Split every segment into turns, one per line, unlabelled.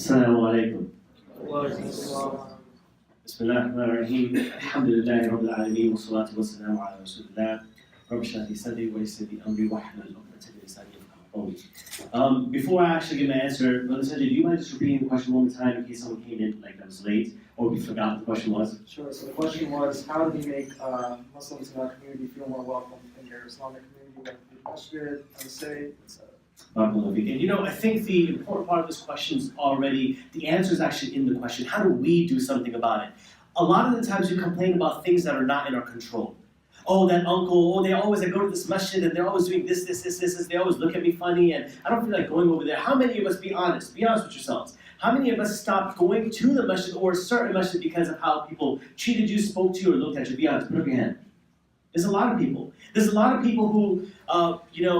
Assalamu alaikum. Bismillahirrahmanirrahim. Alhamdulillahi Rabbil Alameen. Wassalatu wassalamu ala Rasulillah. Rabbi shrah li sadri wa yassir li amri wahlul 'uqdatan min lisani yafqahu qawli. Before I actually give my answer, Brother Sanjay, do you mind just repeating the question one more time in case someone came in like I was late or we forgot what the question was?
Sure. So the question was, how do we make Muslims in our community feel more welcome in your Islamic community, like the masjid, the say, etc.
And I think the important part of this question is already, the answer is actually in the question. How do we do something about it? A lot of the times we complain about things that are not in our control. Oh, that uncle, I go to this masjid and they're always doing this, they always look at me funny and I don't feel like going over there. How many of us, be honest with yourselves, how many of us stopped going to the masjid or a certain masjid because of how people treated you, spoke to you, or looked at you? Be honest, put up your hand. There's a lot of people. There's a lot of people who,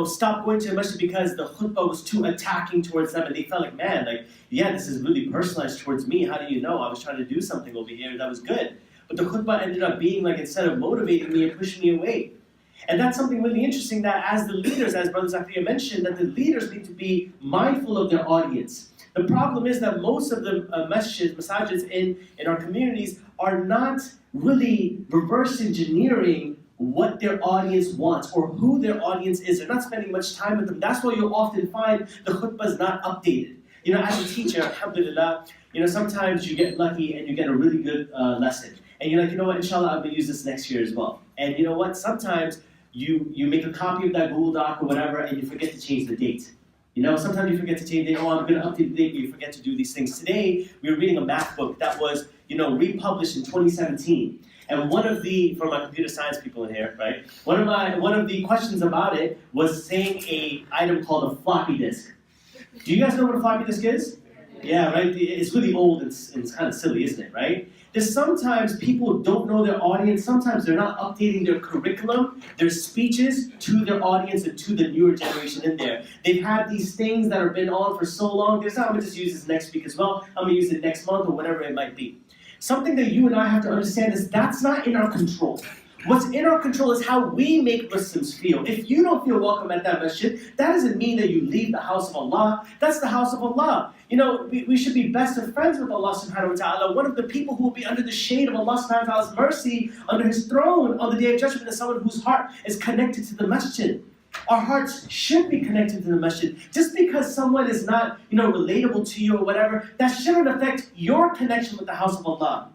stopped going to the masjid because the khutbah was too attacking towards them and they felt like, man, this is really personalized towards me. How do you know? I was trying to do something over here that was good. But the khutbah ended up being instead of motivating me and pushing me away. And that's something really interesting that as the leaders, as Brother Zakaria mentioned, that the leaders need to be mindful of their audience. The problem is that most of the masajids in our communities are not really reverse engineering what their audience wants or who their audience is. They're not spending much time with them. That's why you'll often find the khutbah is not updated. As a teacher, alhamdulillah, sometimes you get lucky and you get a really good lesson. And you're like, inshallah, I'm going to use this next year as well. And you know what? Sometimes you make a copy of that Google Doc or whatever and you forget to change the date. Sometimes you forget to change the date. Oh, I'm going to update the date, but you forget to do these things. Today, we were reading a math book that was, republished in 2017. And for my computer science people in here, right? One of the questions about it was saying an item called a floppy disk. Do you guys know what a floppy disk is? Yeah, right? It's really old and it's kind of silly, isn't it, right? There's sometimes people don't know their audience. Sometimes they're not updating their curriculum, their speeches to their audience and to the newer generation in there. They've had these things that have been on for so long. They're not, I'm going to just use this next week as well. I'm going to use it next month or whatever it might be. Something that you and I have to understand is that's not in our control. What's in our control is how we make Muslims feel. If you don't feel welcome at that masjid, that doesn't mean that you leave the house of Allah. That's the house of Allah. We should be best of friends with Allah subhanahu wa ta'ala. One of the people who will be under the shade of Allah subhanahu wa ta'ala's mercy, under His throne on the Day of Judgment, is someone whose heart is connected to the masjid. Our hearts should be connected to the masjid. Just because someone is not, relatable to you or whatever, that shouldn't affect your connection with the house of Allah.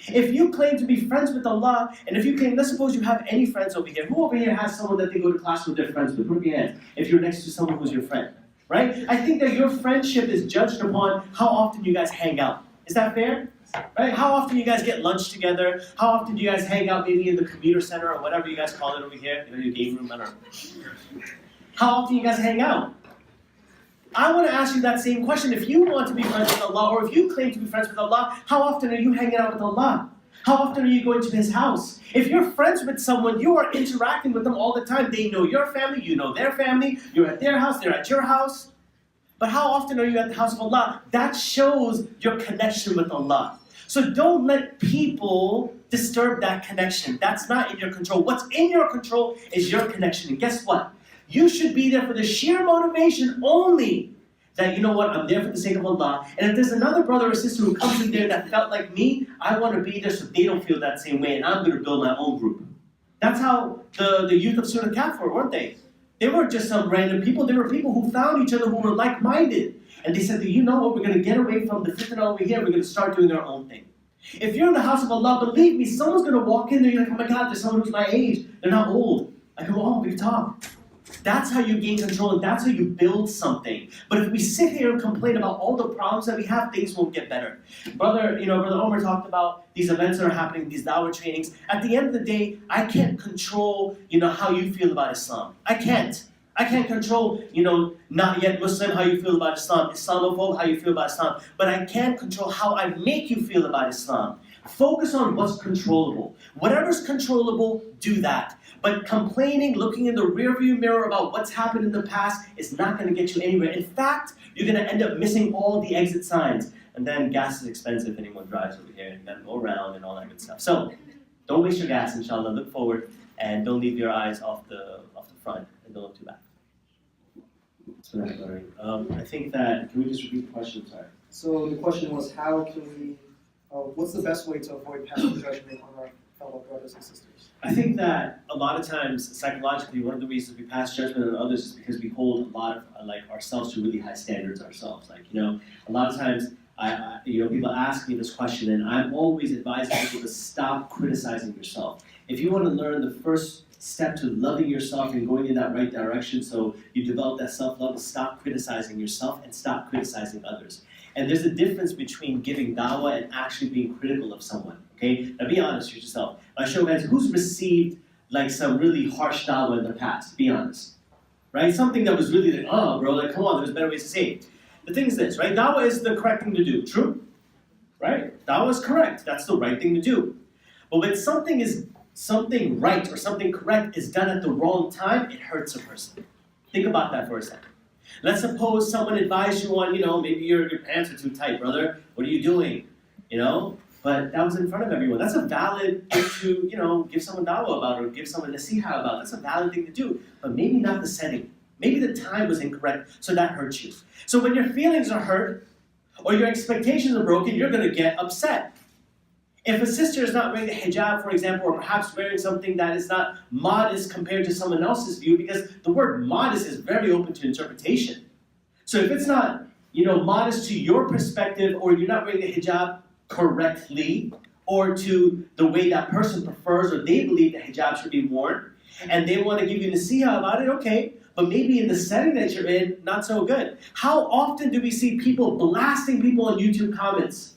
If you claim to be friends with Allah, and if you claim, let's suppose you have any friends over here. Who over here has someone that they go to class with, their friends with? Put up your hands if you're next to someone who's your friend, right? I think that your friendship is judged upon how often you guys hang out. Is that fair? Right? How often you guys get lunch together? How often do you guys hang out maybe in the commuter center or whatever you guys call it over here? Your game room, I don't know. How often you guys hang out? I want to ask you that same question. If you want to be friends with Allah, or if you claim to be friends with Allah, how often are you hanging out with Allah? How often are you going to His house? If you're friends with someone, you are interacting with them all the time. They know your family, you know their family, you're at their house, they're at your house. But how often are you at the house of Allah? That shows your connection with Allah. So don't let people disturb that connection. That's not in your control. What's in your control is your connection. And guess what? You should be there for the sheer motivation only that, I'm there for the sake of Allah. And if there's another brother or sister who comes in there that felt like me, I want to be there so they don't feel that same way. And I'm going to build my own group. That's how the youth of Surah Kahf were, weren't they? They weren't just some random people. They were people who found each other who were like-minded. And they said, we're going to get away from the fitna over here. We're going to start doing our own thing. If you're in the house of Allah, believe me, someone's going to walk in there. You're like, oh my God, there's someone who's my age. They're not old. I go, oh, we can talk. That's how you gain control and that's how you build something. But if we sit here and complain about all the problems that we have, things won't get better. Brother Omar talked about these events that are happening, these dawah trainings. At the end of the day, I can't control, how you feel about Islam. I can't control, not yet Muslim, how you feel about Islam, Islamophobe, how you feel about Islam. But I can control how I make you feel about Islam. Focus on what's controllable. Whatever's controllable, do that. But complaining, looking in the rearview mirror about what's happened in the past is not going to get you anywhere. In fact, you're going to end up missing all the exit signs. And then gas is expensive if anyone drives over here. You got to go around and all that good stuff. So don't waste your gas, inshallah. Look forward and don't leave your eyes off the front and don't look too back. I think that, can we just repeat the question? Sorry.
So the question was, how can we, what's the best way to avoid passing judgment on our fellow brothers and sisters?
I think that a lot of times, psychologically, one of the reasons we pass judgment on others is because we hold a lot of ourselves to really high standards ourselves. A lot of times, people ask me this question, and I'm always advising people to stop criticizing yourself. If you want to learn the first step to loving yourself and going in that right direction, so you develop that self-love, is stop criticizing yourself and stop criticizing others. And there's a difference between giving dawah and actually being critical of someone. Okay? Now be honest with yourself. By show of hands, who's received some really harsh dawah in the past? Be honest. Right? Something that was really oh bro, come on, there's better ways to say it. The thing is this, right? Dawah is the correct thing to do. True? Right? Dawah is correct. That's the right thing to do. But when something right or something correct is done at the wrong time, it hurts a person. Think about that for a second. Let's suppose someone advised you on, maybe your pants are too tight, brother. What are you doing? But that was in front of everyone. That's a valid thing to, give someone dawah about or give someone nasiha about. That's a valid thing to do. But maybe not the setting. Maybe the time was incorrect, so that hurts you. So when your feelings are hurt or your expectations are broken, you're going to get upset. If a sister is not wearing the hijab, for example, or perhaps wearing something that is not modest compared to someone else's view, because the word modest is very open to interpretation. So if it's not, modest to your perspective, or you're not wearing the hijab correctly, or to the way that person prefers, or they believe the hijab should be worn, and they want to give you nasiha about it, okay. But maybe in the setting that you're in, not so good. How often do we see people blasting people on YouTube comments?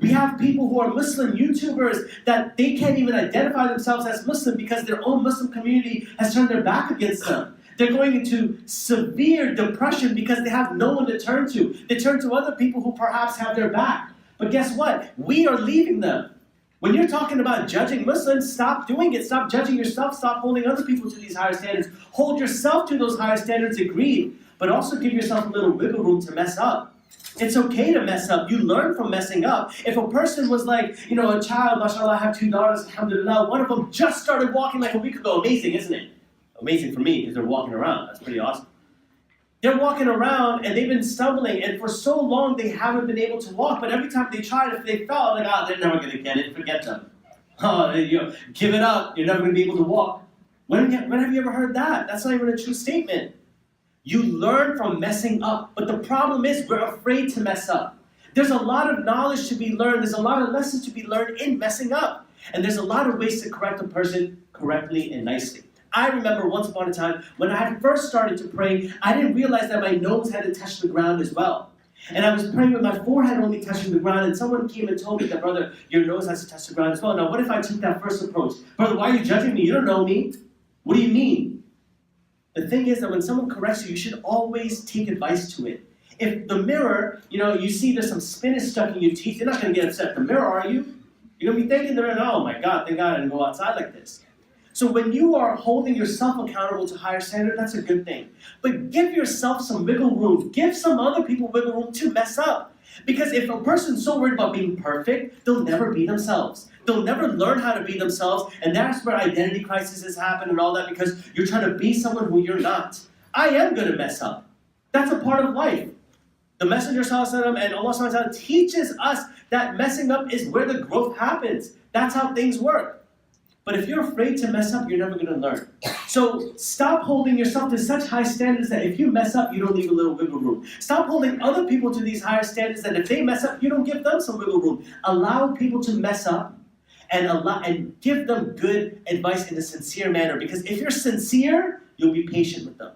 We have people who are Muslim YouTubers that they can't even identify themselves as Muslim because their own Muslim community has turned their back against them. They're going into severe depression because they have no one to turn to. They turn to other people who perhaps have their back. But guess what? We are leaving them. When you're talking about judging Muslims, stop doing it. Stop judging yourself. Stop holding other people to these higher standards. Hold yourself to those higher standards, agreed. But also give yourself a little wiggle room to mess up. It's okay to mess up. You learn from messing up. If a person was like, a child, mashallah, I have 2 daughters, alhamdulillah, one of them just started walking like a week ago. Amazing, isn't it? Amazing for me, because they're walking around. That's pretty awesome. They're walking around, and they've been stumbling, and for so long, they haven't been able to walk, but every time they tried, if they fell, they're never going to get it. Forget them. Give it up. You're never going to be able to walk. When have you ever heard that? That's not even a true statement. You learn from messing up, but the problem is we're afraid to mess up. There's a lot of knowledge to be learned. There's a lot of lessons to be learned in messing up. And there's a lot of ways to correct a person correctly and nicely. I remember once upon a time, when I had first started to pray, I didn't realize that my nose had to touch the ground as well. And I was praying with my forehead only touching the ground, and someone came and told me that, brother, your nose has to touch the ground as well. Now, what if I took that first approach? Brother, why are you judging me? You don't know me. What do you mean? The thing is that when someone corrects you, you should always take advice to it. If the mirror, you see there's some spinach stuck in your teeth, you're not going to get upset at the mirror, are you? You're going to be thinking, oh my God, thank God I didn't go outside like this. So when you are holding yourself accountable to higher standard, that's a good thing. But give yourself some wiggle room. Give some other people wiggle room to mess up. Because if a person's so worried about being perfect, they'll never be themselves. They'll never learn how to be themselves, and that's where identity crises happen and all that, because you're trying to be someone who you're not. I am going to mess up. That's a part of life. The Messenger ﷺ and Allah SWT teaches us that messing up is where the growth happens. That's how things work. But if you're afraid to mess up, you're never going to learn. So stop holding yourself to such high standards that if you mess up, you don't leave a little wiggle room. Stop holding other people to these higher standards that if they mess up, you don't give them some wiggle room. Allow people to mess up and give them good advice in a sincere manner. Because if you're sincere, you'll be patient with them.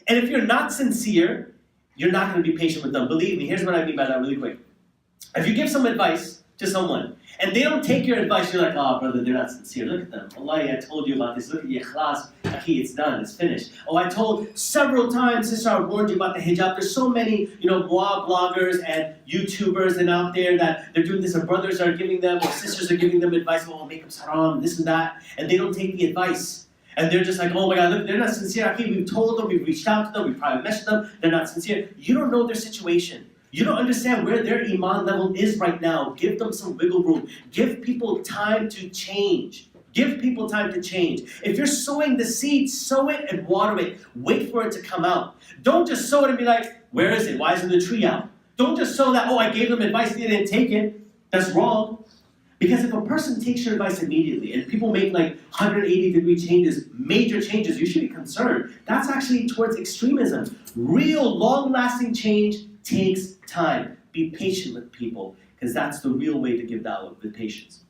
And if you're not sincere, you're not going to be patient with them. Believe me, here's what I mean by that really quick. If you give some advice to someone, and they don't take your advice, you're like, oh, brother, they're not sincere. Look at them. Wallahi, I told you about this. Look at your ikhlas. Akhi, it's done. It's finished. Oh, I told several times, sister, I warned you about the hijab. There's so many, Mu'ah bloggers and YouTubers and out there that they're doing this, and brothers are giving them, or sisters are giving them advice, oh, makeup's haram, this and that, and they don't take the advice. And they're just like, oh my God, look, they're not sincere. Akhi, we've told them, we've reached out to them, we've private messaged them, they're not sincere. You don't know their situation. You don't understand where their iman level is right now. Give them some wiggle room. Give people time to change. Give people time to change. If you're sowing the seed, sow it and water it. Wait for it to come out. Don't just sow it and be like, where is it? Why isn't the tree out? Don't just show that, oh, I gave them advice, they didn't take it. That's wrong. Because if a person takes your advice immediately and people make like 180-degree changes, major changes, you should be concerned. That's actually towards extremism. Real long-lasting change takes time. Be patient with people, because that's the real way to give da'wah, with patience.